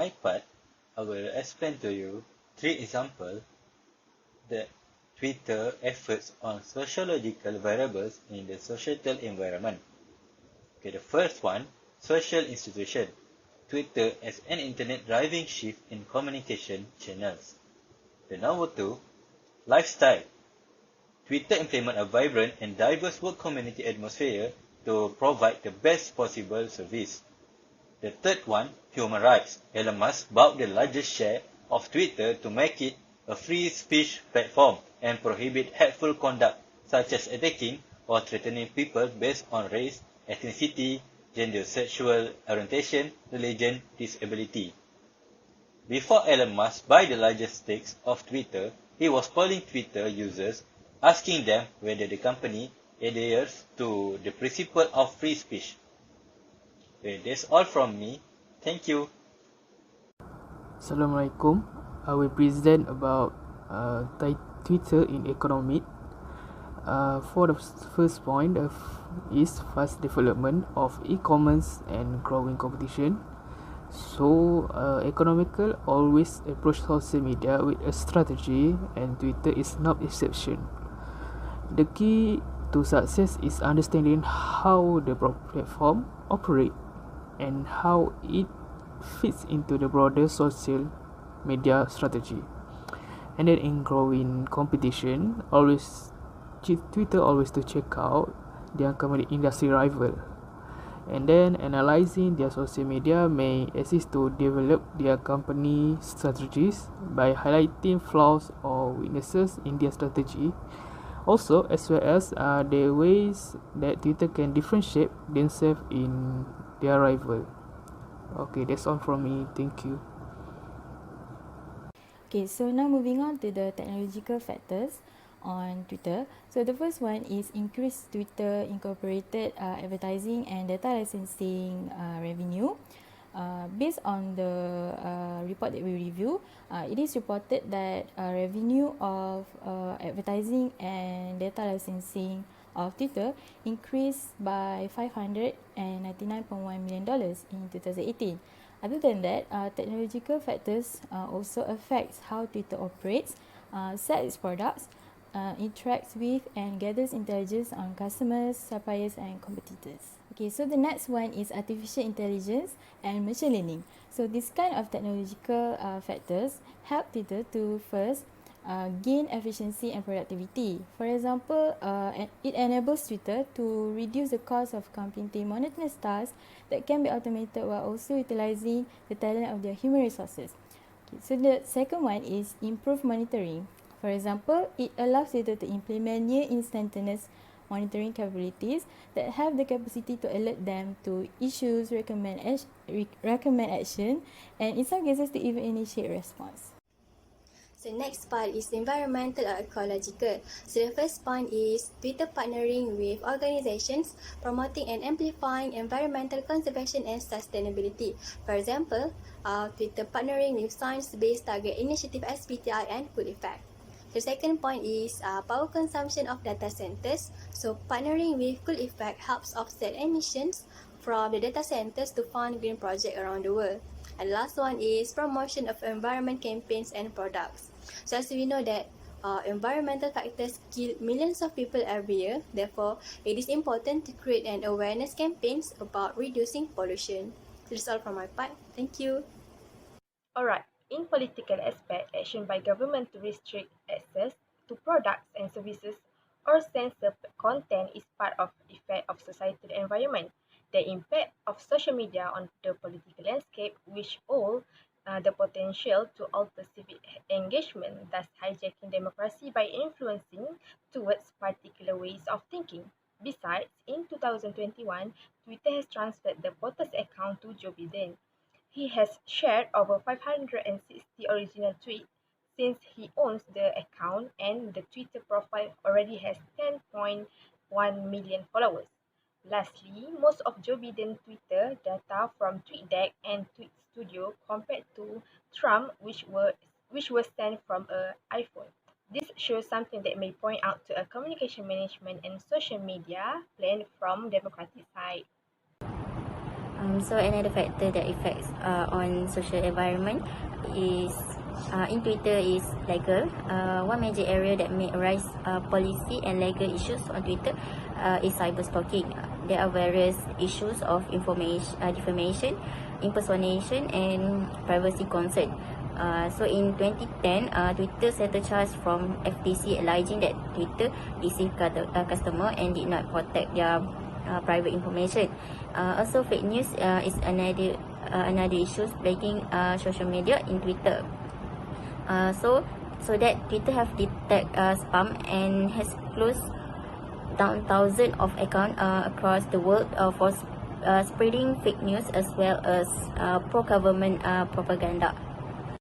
my part, I will explain to you 3 examples that Twitter efforts on sociological variables in the societal environment. Okay, the first one, social institution. Twitter as an internet driving shift in communication channels. The number 2, lifestyle. Twitter implement a vibrant and diverse work community atmosphere to provide the best possible service. The third one, human rights. Elon Musk bought the largest share of Twitter to make it a free speech platform and prohibit hateful conduct such as attacking or threatening people based on race, ethnicity, gender, sexual orientation, religion, disability. Before Elon Musk buy the largest stakes of Twitter, he was polling Twitter users, asking them whether the company adheres to the principle of free speech. Okay, that's all from me. Thank you. Assalamualaikum. I will present about Twitter in economy. For the first point is fast development of e-commerce and growing competition. So economical always approach social media with a strategy, and Twitter is no exception. The key to success is understanding how the platform operates and how it fits into the broader social media strategy. And then in growing competition, Twitter always to check out their company industry rival. And then analyzing their social media may assist to develop their company strategies by highlighting flaws or weaknesses in their strategy. Also, as well as the ways that Twitter can differentiate themselves in their rival. Okay, that's all from me. Thank you. Okay, so now moving on to the technological factors on Twitter. So the first one is increased Twitter incorporated advertising and data licensing revenue. Based on the report that we review, it is reported that revenue of advertising and data licensing of Twitter increased by $599.1 million in 2018. Other than that, technological factors also affects how Twitter operates, sells its products, interacts with and gathers intelligence on customers, suppliers and competitors. Okay, so the next one is artificial intelligence and machine learning. So this kind of technological factors help Twitter to first gain efficiency and productivity. For example, it enables Twitter to reduce the cost of completing monotonous tasks that can be automated while also utilizing the talent of their human resources. Okay, so the second one is improved monitoring. For example, it allows Twitter to implement near instantaneous monitoring capabilities that have the capacity to alert them to issues, recommend action, and in some cases to even initiate response. So next part is environmental or ecological. So the first point is Twitter partnering with organizations promoting and amplifying environmental conservation and sustainability. For example, Twitter partnering with Science Based Target Initiative SBTI and Cool Effect. The second point is power consumption of data centers. So partnering with Cool Effect helps offset emissions from the data centers to fund green projects around the world. And the last one is promotion of environment campaigns and products. So as we know that environmental factors kill millions of people every year. Therefore, it is important to create an awareness campaigns about reducing pollution. So that's all from my part. Thank you. Alright, in political aspect, action by government to restrict access to products and services or censor content is part of the effect of societal environment. The impact of social media on the political landscape, which hold the potential to alter civic engagement, thus hijacking democracy by influencing towards particular ways of thinking. Besides, in 2021, Twitter has transferred the POTUS account to Joe Biden. He has shared over 560 original tweets since he owns the account, and the Twitter profile already has 10.1 million followers. Lastly, most of Joe Biden's Twitter data from TweetDeck and Tweet Studio compared to Trump, which were sent from an iPhone. This shows something that may point out to a communication management and social media plan from Democratic side. So another factor that affects on social environment is in Twitter is legal. One major area that may arise policy and legal issues on Twitter is cyber stalking. There are various issues of information, defamation, impersonation, and privacy concern. So in 2010, Twitter settled charge from FTC alleging that Twitter deceived customer and did not protect their private information. Also, fake news is another issue plaguing social media in Twitter. So that Twitter have detect spam and has closed down thousands of accounts across the world for spreading fake news as well as pro-government propaganda.